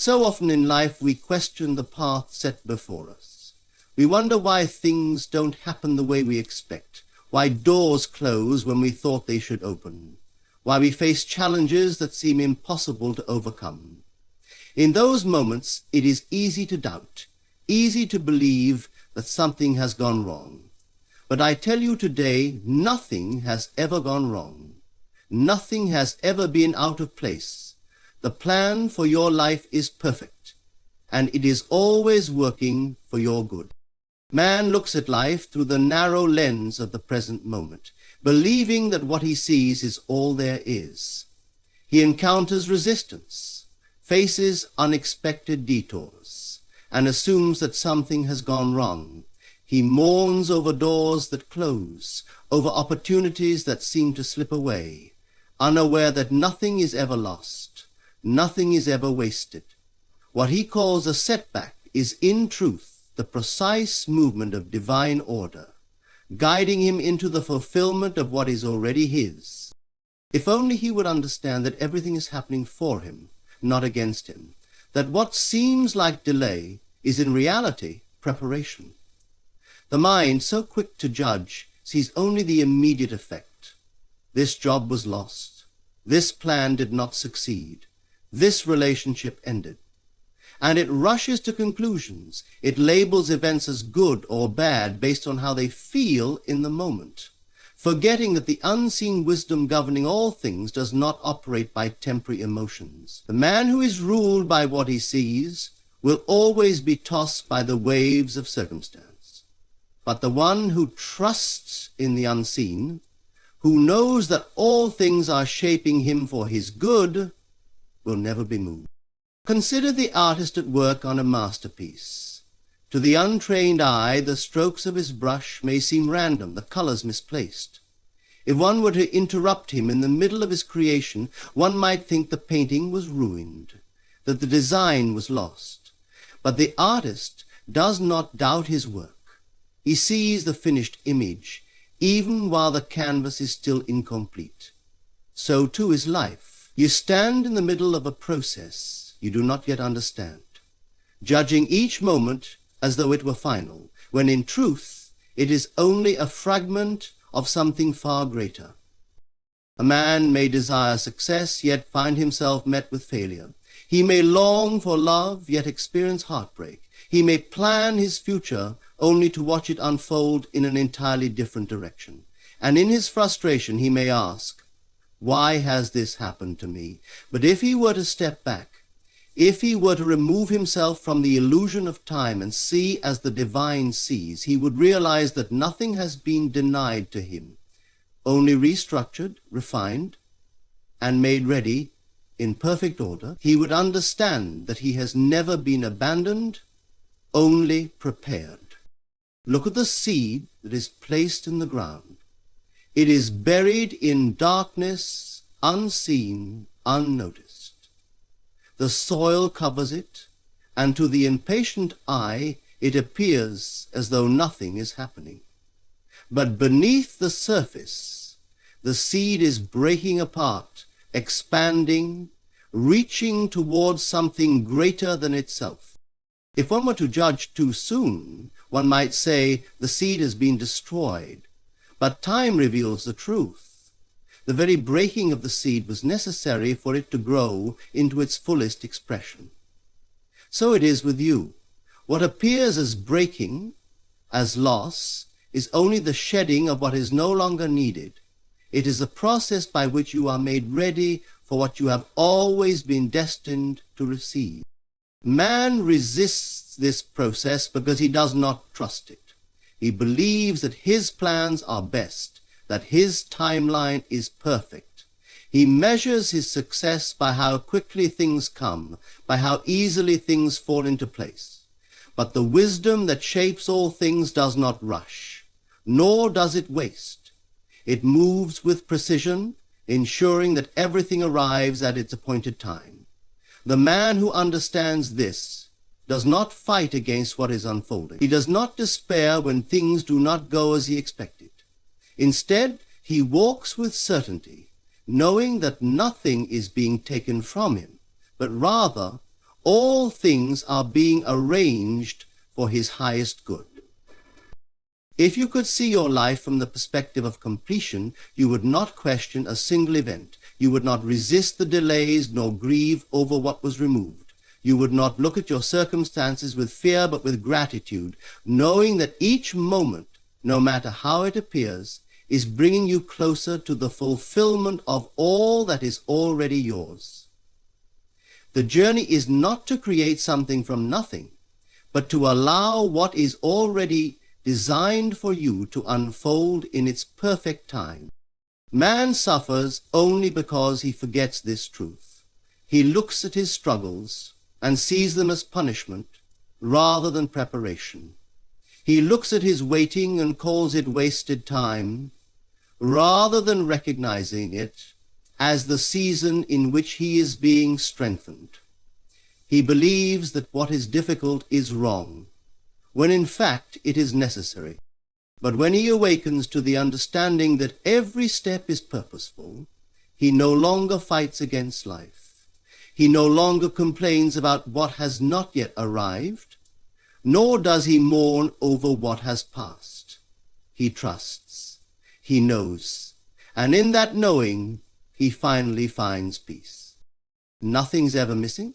So often in life we question the path set before us. We wonder why things don't happen the way we expect, why doors close when we thought they should open, why we face challenges that seem impossible to overcome. In those moments, it is easy to doubt, easy to believe that something has gone wrong. But I tell you today, nothing has ever gone wrong. Nothing has ever been out of place. The plan for your life is perfect, and it is always working for your good. Man looks at life through the narrow lens of the present moment, believing that what he sees is all there is. He encounters resistance, faces unexpected detours, and assumes that something has gone wrong. He mourns over doors that close, over opportunities that seem to slip away, unaware that nothing is ever lost, nothing is ever wasted. What he calls a setback is in truth the precise movement of divine order, guiding him into the fulfillment of what is already his. If only he would understand that everything is happening for him, not against him, that what seems like delay is in reality preparation. The mind, so quick to judge, sees only the immediate effect. This job was lost. This plan did not succeed. This relationship ended. And it rushes to conclusions. It labels events as good or bad based on how they feel in the moment, forgetting that the unseen wisdom governing all things does not operate by temporary emotions. The man who is ruled by what he sees will always be tossed by the waves of circumstance. But the one who trusts in the unseen, who knows that all things are shaping him for his good, will never be moved. Consider the artist at work on a masterpiece. To the untrained eye, the strokes of his brush may seem random, the colors misplaced. If one were to interrupt him in the middle of his creation, one might think the painting was ruined, that the design was lost. But the artist does not doubt his work. He sees the finished image, even while the canvas is still incomplete. So too is life. You stand in the middle of a process you do not yet understand, judging each moment as though it were final, when in truth it is only a fragment of something far greater. A man may desire success, yet find himself met with failure. He may long for love, yet experience heartbreak. He may plan his future only to watch it unfold in an entirely different direction. And in his frustration he may ask, why has this happened to me? But if he were to step back, if he were to remove himself from the illusion of time and see as the divine sees, he would realize that nothing has been denied to him, only restructured, refined, and made ready in perfect order. He would understand that he has never been abandoned, only prepared. Look at the seed that is placed in the ground. It is buried in darkness, unseen, unnoticed. The soil covers it, and to the impatient eye it appears as though nothing is happening. But beneath the surface, the seed is breaking apart, expanding, reaching towards something greater than itself. If one were to judge too soon, one might say the seed has been destroyed. But time reveals the truth. The very breaking of the seed was necessary for it to grow into its fullest expression. So it is with you. What appears as breaking, as loss, is only the shedding of what is no longer needed. It is the process by which you are made ready for what you have always been destined to receive. Man resists this process because he does not trust it. He believes that his plans are best, that his timeline is perfect. He measures his success by how quickly things come, by how easily things fall into place. But the wisdom that shapes all things does not rush, nor does it waste. It moves with precision, ensuring that everything arrives at its appointed time. The man who understands this does not fight against what is unfolding. He does not despair when things do not go as he expected. Instead, he walks with certainty, knowing that nothing is being taken from him, but rather All things are being arranged for his highest good. If you could see your life from the perspective of completion, you would not question a single event. You would not resist the delays nor grieve over what was removed. You would not look at your circumstances with fear but with gratitude, knowing that each moment, no matter how it appears, is bringing you closer to the fulfillment of all that is already yours. The journey is not to create something from nothing, but to allow what is already designed for you to unfold in its perfect time. Man suffers only because he forgets this truth. He looks at his struggles and sees them as punishment rather than preparation. He looks at his waiting and calls it wasted time, rather than recognizing it as the season in which he is being strengthened. He believes that what is difficult is wrong, when in fact it is necessary. But when he awakens to the understanding that every step is purposeful, he no longer fights against life. He no longer complains about what has not yet arrived, nor does he mourn over what has passed. He trusts, he knows, and in that knowing, he finally finds peace. Nothing's ever missing,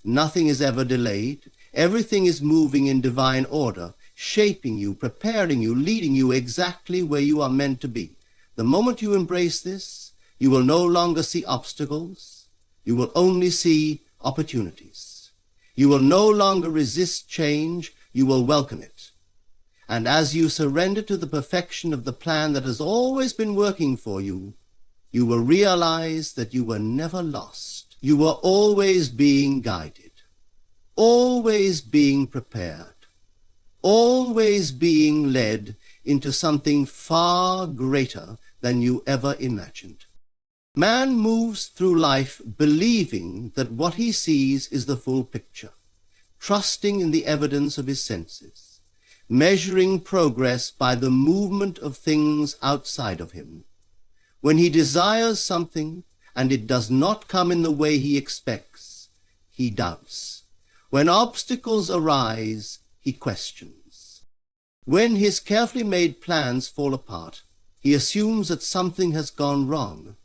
nothing is ever delayed. Everything is moving in divine order, shaping you, preparing you, leading you exactly where you are meant to be. The moment you embrace this, you will no longer see obstacles. You will only see opportunities. You will no longer resist change. You will welcome it. And as you surrender to the perfection of the plan that has always been working for you, you will realize that you were never lost. You were always being guided, always being prepared, always being led into something far greater than you ever imagined. Man moves through life believing that what he sees is the full picture, trusting in the evidence of his senses, measuring progress by the movement of things outside of him. When he desires something and it does not come in the way he expects, he doubts. When obstacles arise, he questions. When his carefully made plans fall apart, he assumes that something has gone wrong.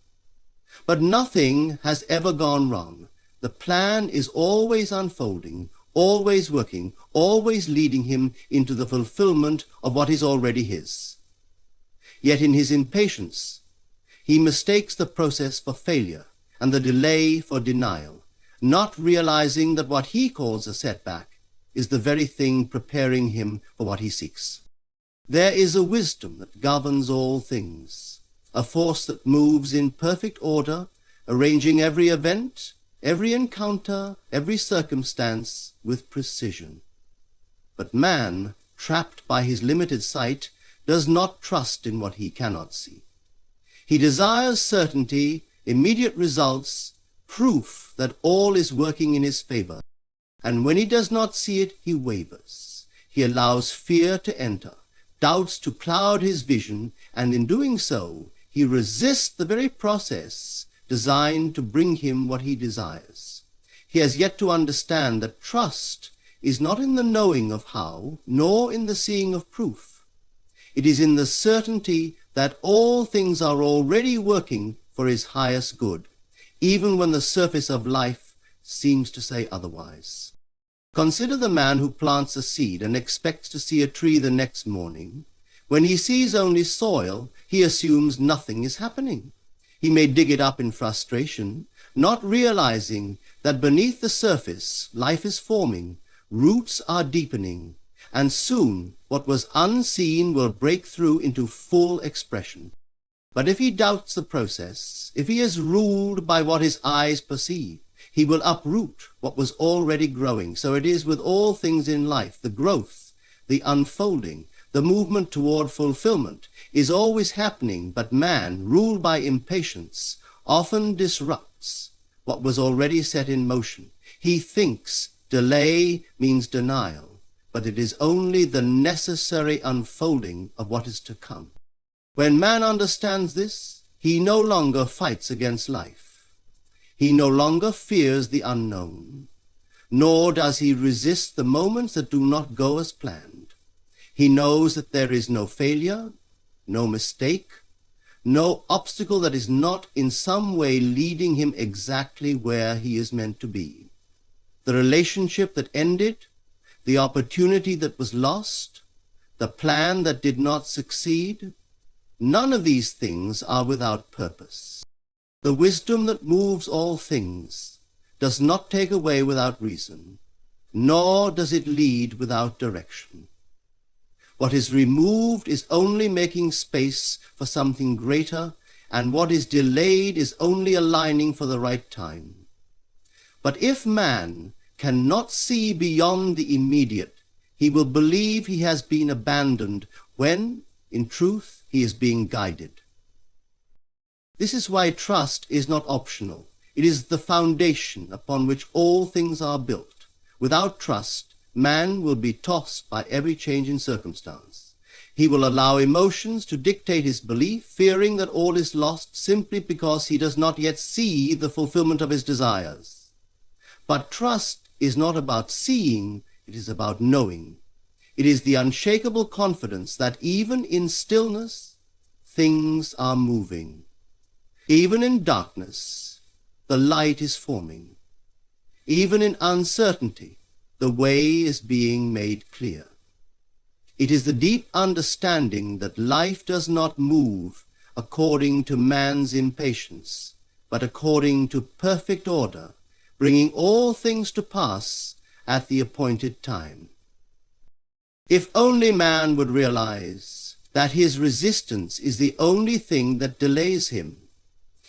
But nothing has ever gone wrong. The plan is always unfolding, always working, always leading him into the fulfillment of what is already his. Yet in his impatience, he mistakes the process for failure and the delay for denial, not realizing that what he calls a setback is the very thing preparing him for what he seeks. There is a wisdom that governs all things, a force that moves in perfect order, arranging every event, every encounter, every circumstance with precision. But man, trapped by his limited sight, does not trust in what he cannot see. He desires certainty, immediate results, proof that all is working in his favor. And when he does not see it, he wavers. He allows fear to enter, doubts to cloud his vision, and in doing so, he resists the very process designed to bring him what he desires. He has yet to understand that trust is not in the knowing of how, nor in the seeing of proof. It is in the certainty that all things are already working for his highest good, even when the surface of life seems to say otherwise. Consider the man who plants a seed and expects to see a tree the next morning. When he sees only soil, he assumes nothing is happening. He may dig it up in frustration, not realizing that beneath the surface life is forming, roots are deepening, and soon what was unseen will break through into full expression. But if he doubts the process, if he is ruled by what his eyes perceive, he will uproot what was already growing. So it is with all things in life. The growth, the unfolding, the movement toward fulfillment is always happening, but man, ruled by impatience, often disrupts what was already set in motion. He thinks delay means denial, but it is only the necessary unfolding of what is to come. When man understands this, he no longer fights against life. He no longer fears the unknown. nor does he resist the moments that do not go as planned. He knows that there is no failure, no mistake, no obstacle that is not in some way leading him exactly where he is meant to be. The relationship that ended, the opportunity that was lost, the plan that did not succeed, none of these things are without purpose. The wisdom that moves all things does not take away without reason, nor does it lead without direction. What is removed is only making space for something greater, and what is delayed is only aligning for the right time. But if man cannot see beyond the immediate, he will believe he has been abandoned when, in truth, he is being guided. This is why trust is not optional. It is the foundation upon which all things are built. Without trust, man will be tossed by every change in circumstance. He will allow emotions to dictate his belief, fearing that all is lost simply because he does not yet see the fulfillment of his desires. But trust is not about seeing, it is about knowing. It is the unshakable confidence that even in stillness, things are moving. Even in darkness, the light is forming. Even in uncertainty, the way is being made clear. It is the deep understanding that life does not move according to man's impatience, but according to perfect order, bringing all things to pass at the appointed time. If only man would realize that his resistance is the only thing that delays him.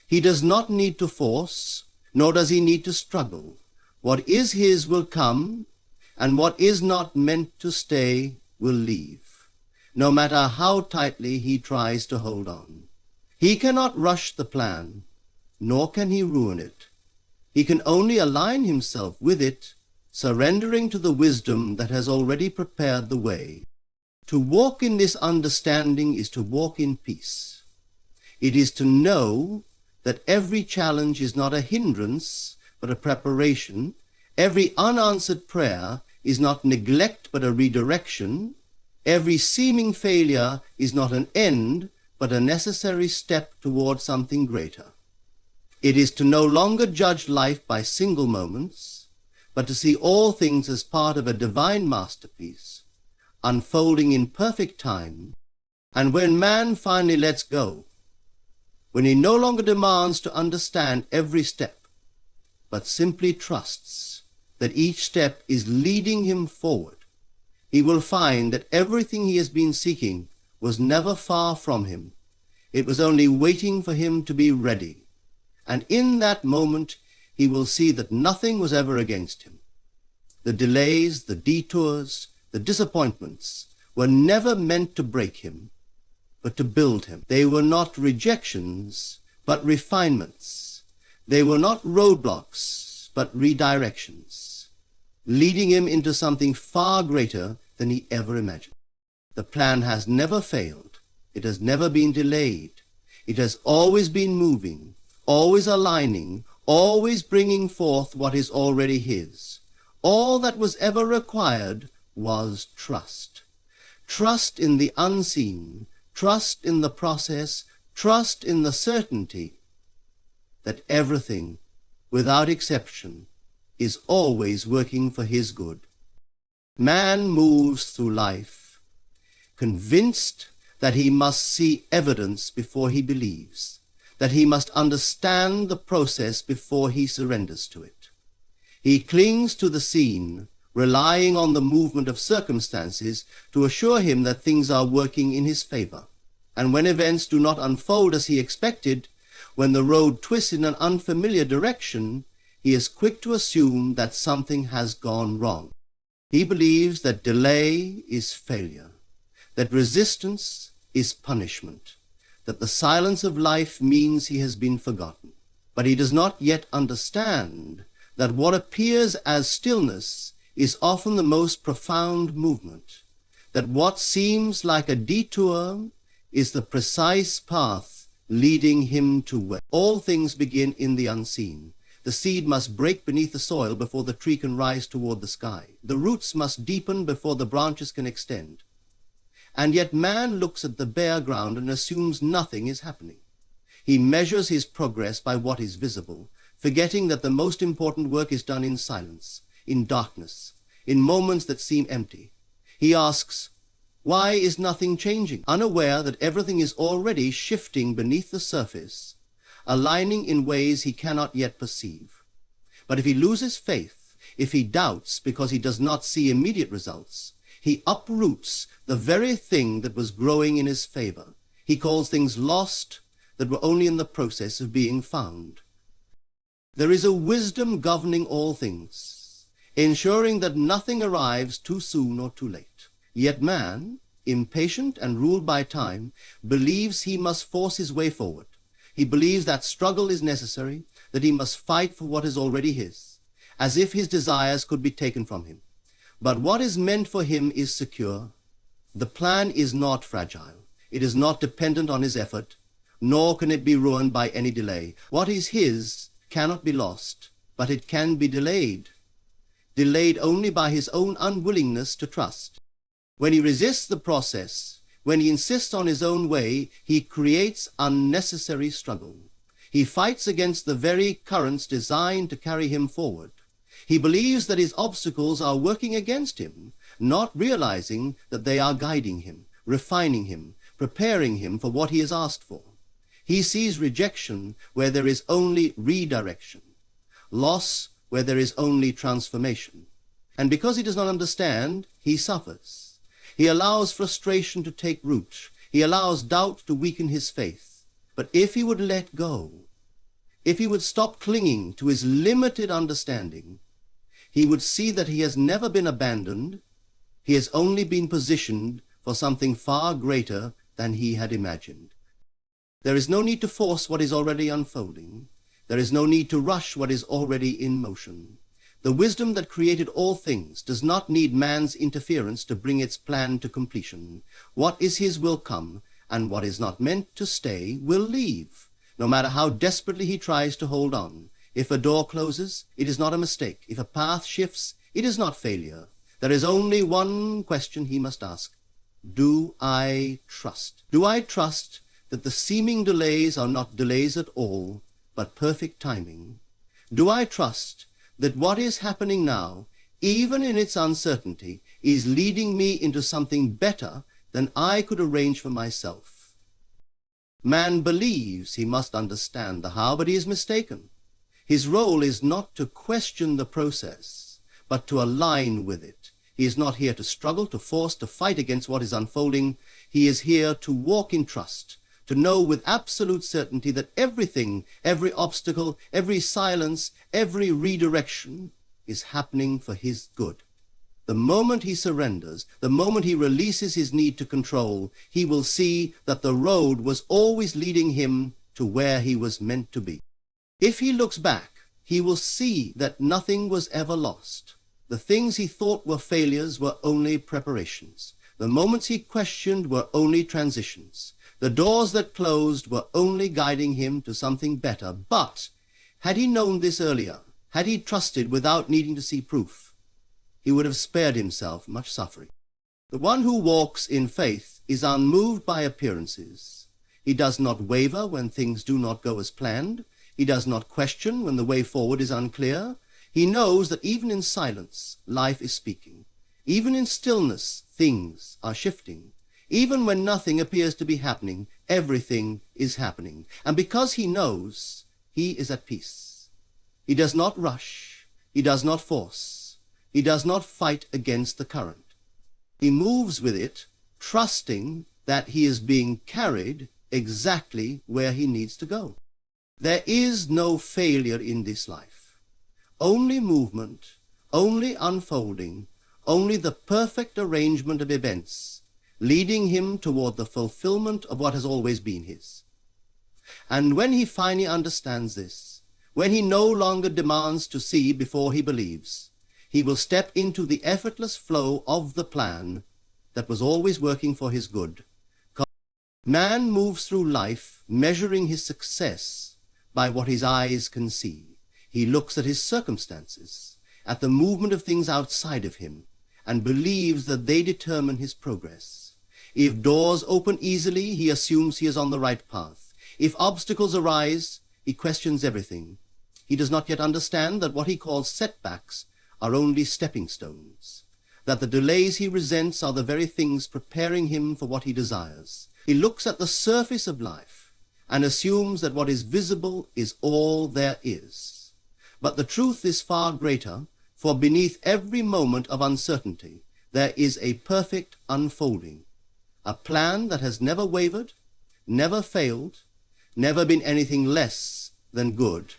He does not need to force, nor does he need to struggle. What is his will come, and what is not meant to stay will leave, no matter how tightly he tries to hold on. He cannot rush the plan, nor can he ruin it. He can only align himself with it, surrendering to the wisdom that has already prepared the way. To walk in this understanding is to walk in peace. It is to know that every challenge is not a hindrance, but a preparation. Every unanswered prayer is not neglect, but a redirection. Every seeming failure is not an end, but a necessary step toward something greater. It is to no longer judge life by single moments, but to see all things as part of a divine masterpiece, unfolding in perfect time. And when man finally lets go, when he no longer demands to understand every step, but simply trusts that each step is leading him forward, he will find that everything he has been seeking was never far from him. It was only waiting for him to be ready. And in that moment, he will see that nothing was ever against him. The delays, the detours, the disappointments were never meant to break him, but to build him. They were not rejections, but refinements. They were not roadblocks, but redirections, leading him into something far greater than he ever imagined. The plan has never failed. It has never been delayed. It has always been moving, always aligning, always bringing forth what is already his. All that was ever required was trust. Trust in the unseen, trust in the process, trust in the certainty that everything, without exception, is always working for his good. Man moves through life, convinced that he must see evidence before he believes, that he must understand the process before he surrenders to it. He clings to the scene, relying on the movement of circumstances to assure him that things are working in his favor. And when events do not unfold as he expected, when the road twists in an unfamiliar direction, he is quick to assume that something has gone wrong. He believes that delay is failure, that resistance is punishment, that the silence of life means he has been forgotten. But he does not yet understand that what appears as stillness is often the most profound movement, that what seems like a detour is the precise path leading him to where all things begin in the unseen. The seed must break beneath the soil before the tree can rise toward the sky. The roots must deepen before the branches can extend. And yet man looks at the bare ground and assumes nothing is happening. He measures his progress by what is visible, forgetting that the most important work is done in silence, in darkness, in moments that seem empty. He asks, why is nothing changing? Unaware that everything is already shifting beneath the surface, aligning in ways he cannot yet perceive. But if he loses faith, if he doubts because he does not see immediate results, he uproots the very thing that was growing in his favor. He calls things lost that were only in the process of being found. There is a wisdom governing all things, ensuring that nothing arrives too soon or too late. Yet man, impatient and ruled by time, believes he must force his way forward. He believes that struggle is necessary, that he must fight for what is already his, as if his desires could be taken from him. But what is meant for him is secure. The plan is not fragile. It is not dependent on his effort, nor can it be ruined by any delay. What is his cannot be lost, but it can be delayed. Delayed only by his own unwillingness to trust. When he resists the process, when he insists on his own way, he creates unnecessary struggle. He fights against the very currents designed to carry him forward. He believes that his obstacles are working against him, not realizing that they are guiding him, refining him, preparing him for what he has asked for. He sees rejection where there is only redirection, loss where there is only transformation. And because he does not understand, he suffers. He allows frustration to take root. He allows doubt to weaken his faith. But if he would let go, if he would stop clinging to his limited understanding, he would see that he has never been abandoned. He has only been positioned for something far greater than he had imagined. There is no need to force what is already unfolding. There is no need to rush what is already in motion. The wisdom that created all things does not need man's interference to bring its plan to completion. What is his will come, and what is not meant to stay will leave, no matter how desperately he tries to hold on. If a door closes, it is not a mistake. If a path shifts, it is not failure. There is only one question he must ask. Do I trust? Do I trust that the seeming delays are not delays at all, but perfect timing? Do I trust that what is happening now, even in its uncertainty, is leading me into something better than I could arrange for myself? Man believes he must understand the how, but he is mistaken. His role is not to question the process, but to align with it. He is not here to struggle, to force, to fight against what is unfolding. He is here to walk in trust, to know with absolute certainty that everything, every obstacle, every silence, every redirection is happening for his good. The moment he surrenders, the moment he releases his need to control, he will see that the road was always leading him to where he was meant to be. If he looks back, he will see that nothing was ever lost. The things he thought were failures were only preparations. The moments he questioned were only transitions. The doors that closed were only guiding him to something better. But had he known this earlier, had he trusted without needing to see proof, he would have spared himself much suffering. The one who walks in faith is unmoved by appearances. He does not waver when things do not go as planned. He does not question when the way forward is unclear. He knows that even in silence, life is speaking. Even in stillness, things are shifting. Even when nothing appears to be happening, everything is happening. And because he knows, he is at peace. He does not rush. He does not force. He does not fight against the current. He moves with it, trusting that he is being carried exactly where he needs to go. There is no failure in this life. Only movement, only unfolding, only the perfect arrangement of events, leading him toward the fulfillment of what has always been his. And when he finally understands this, when he no longer demands to see before he believes, he will step into the effortless flow of the plan that was always working for his good. Man moves through life measuring his success by what his eyes can see. He looks at his circumstances, at the movement of things outside of him, and believes that they determine his progress. If doors open easily, he assumes he is on the right path. If obstacles arise, he questions everything. He does not yet understand that what he calls setbacks are only stepping stones, that the delays he resents are the very things preparing him for what he desires. He looks at the surface of life and assumes that what is visible is all there is. But the truth is far greater, for beneath every moment of uncertainty there is a perfect unfolding, a plan that has never wavered, never failed, never been anything less than good.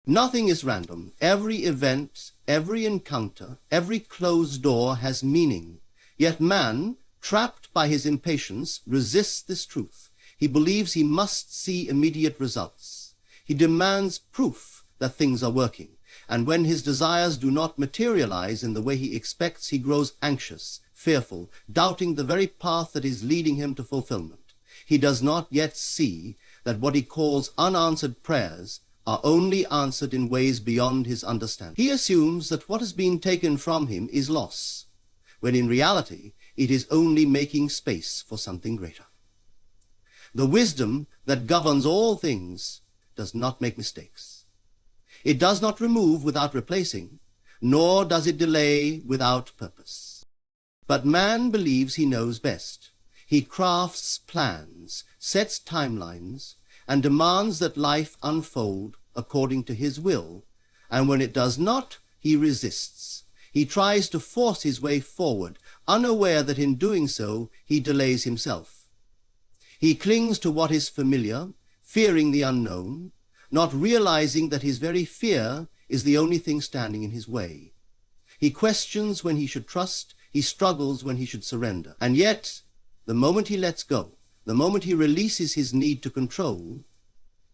Nothing is random. Every event, every encounter, every closed door has meaning. Yet man, trapped by his impatience, resists this truth. He believes he must see immediate results. He demands proof that things are working. And when his desires do not materialize in the way he expects, he grows anxious, fearful, doubting the very path that is leading him to fulfillment. He does not yet see that what he calls unanswered prayers are only answered in ways beyond his understanding. He assumes that what has been taken from him is loss, when in reality it is only making space for something greater. The wisdom that governs all things does not make mistakes. It does not remove without replacing, nor does it delay without purpose. But man believes he knows best. He crafts plans, sets timelines, and demands that life unfold according to his will, and when it does not, he resists. He tries to force his way forward, unaware that in doing so he delays himself. He clings to what is familiar, fearing the unknown, not realizing that his very fear is the only thing standing in his way. He questions when he should trust, he struggles when he should surrender, and yet the moment he lets go, the moment he releases his need to control,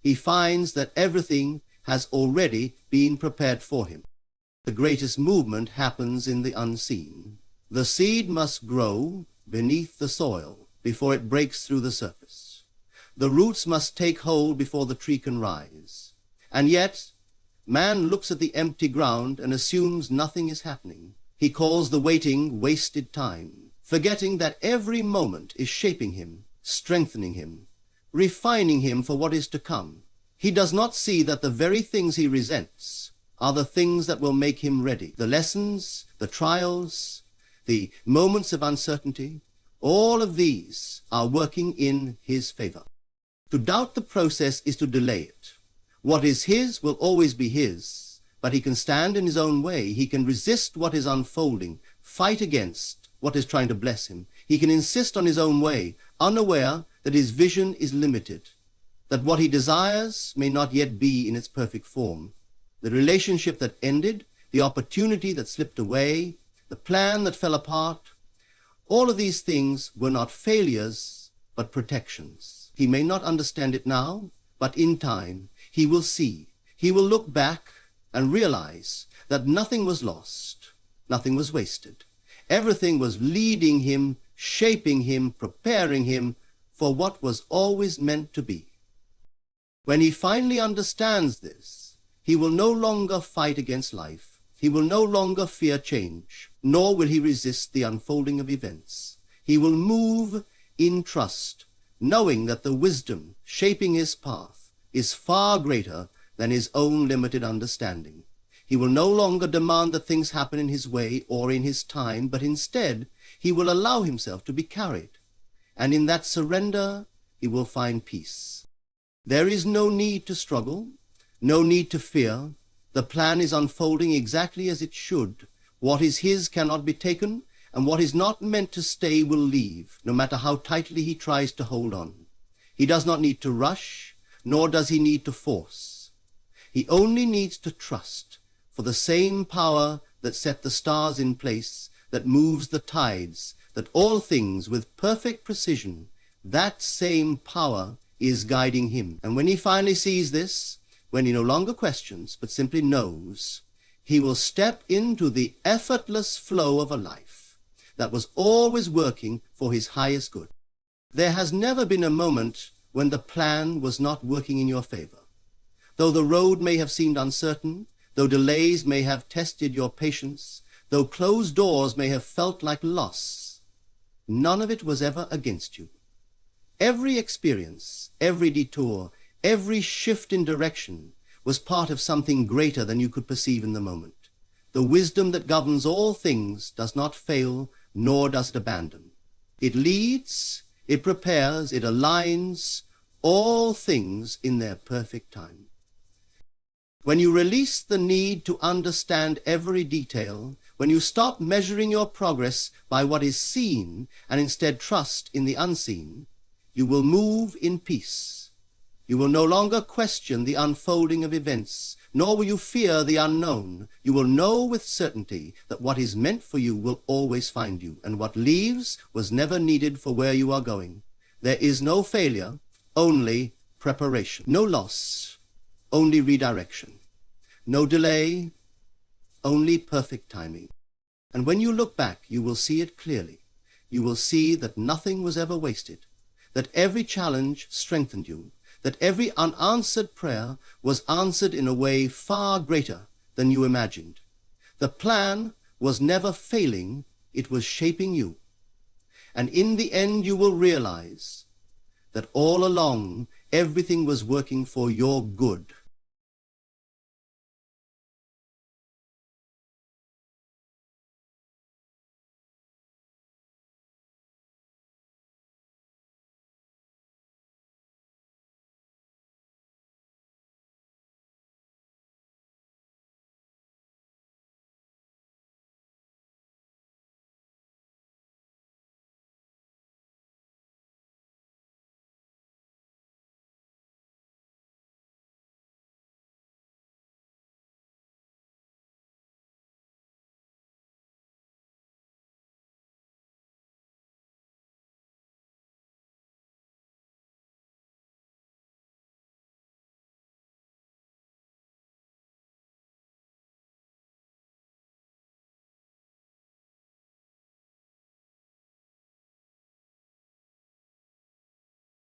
he finds that everything has already been prepared for him. The greatest movement happens in the unseen. The seed must grow beneath the soil before it breaks through the surface. The roots must take hold before the tree can rise. And yet, man looks at the empty ground and assumes nothing is happening. He calls the waiting wasted time, forgetting that every moment is shaping him, strengthening him, refining him for what is to come. He does not see that the very things he resents are the things that will make him ready. The lessons, the trials, the moments of uncertainty, all of these are working in his favor. To doubt the process is to delay it. What is his will always be his, but he can stand in his own way. He can resist what is unfolding, fight against what is trying to bless him. He can insist on his own way, unaware that his vision is limited, that what he desires may not yet be in its perfect form. The relationship that ended, the opportunity that slipped away, the plan that fell apart, all of these things were not failures, but protections. He may not understand it now, but in time he will see. He will look back and realize that nothing was lost, nothing was wasted. Everything was leading him, shaping him, preparing him for what was always meant to be. When he finally understands this, he will no longer fight against life. He will no longer fear change, nor will he resist the unfolding of events. He will move in trust, knowing that the wisdom shaping his path is far greater than his own limited understanding. He will no longer demand that things happen in his way or in his time, but instead he will allow himself to be carried. And in that surrender, he will find peace. There is no need to struggle, no need to fear. The plan is unfolding exactly as it should. What is his cannot be taken, and what is not meant to stay will leave, no matter how tightly he tries to hold on. He does not need to rush, nor does he need to force. He only needs to trust, for the same power that set the stars in place, that moves the tides, that all things with perfect precision, that same power is guiding him. And when he finally sees this, when he no longer questions, but simply knows, he will step into the effortless flow of a life that was always working for his highest good. There has never been a moment when the plan was not working in your favor. Though the road may have seemed uncertain, though delays may have tested your patience, though closed doors may have felt like loss, none of it was ever against you. Every experience, every detour, every shift in direction was part of something greater than you could perceive in the moment. The wisdom that governs all things does not fail, nor does it abandon. It leads, it prepares, it aligns all things in their perfect time. When you release the need to understand every detail, when you stop measuring your progress by what is seen and instead trust in the unseen, you will move in peace. You will no longer question the unfolding of events, nor will you fear the unknown. You will know with certainty that what is meant for you will always find you, and what leaves was never needed for where you are going. There is no failure, only preparation. No loss, only redirection. No delay, only perfect timing. And when you look back, you will see it clearly. You will see that nothing was ever wasted, that every challenge strengthened you, that every unanswered prayer was answered in a way far greater than you imagined. The plan was never failing, it was shaping you. And in the end you will realize that all along everything was working for your good.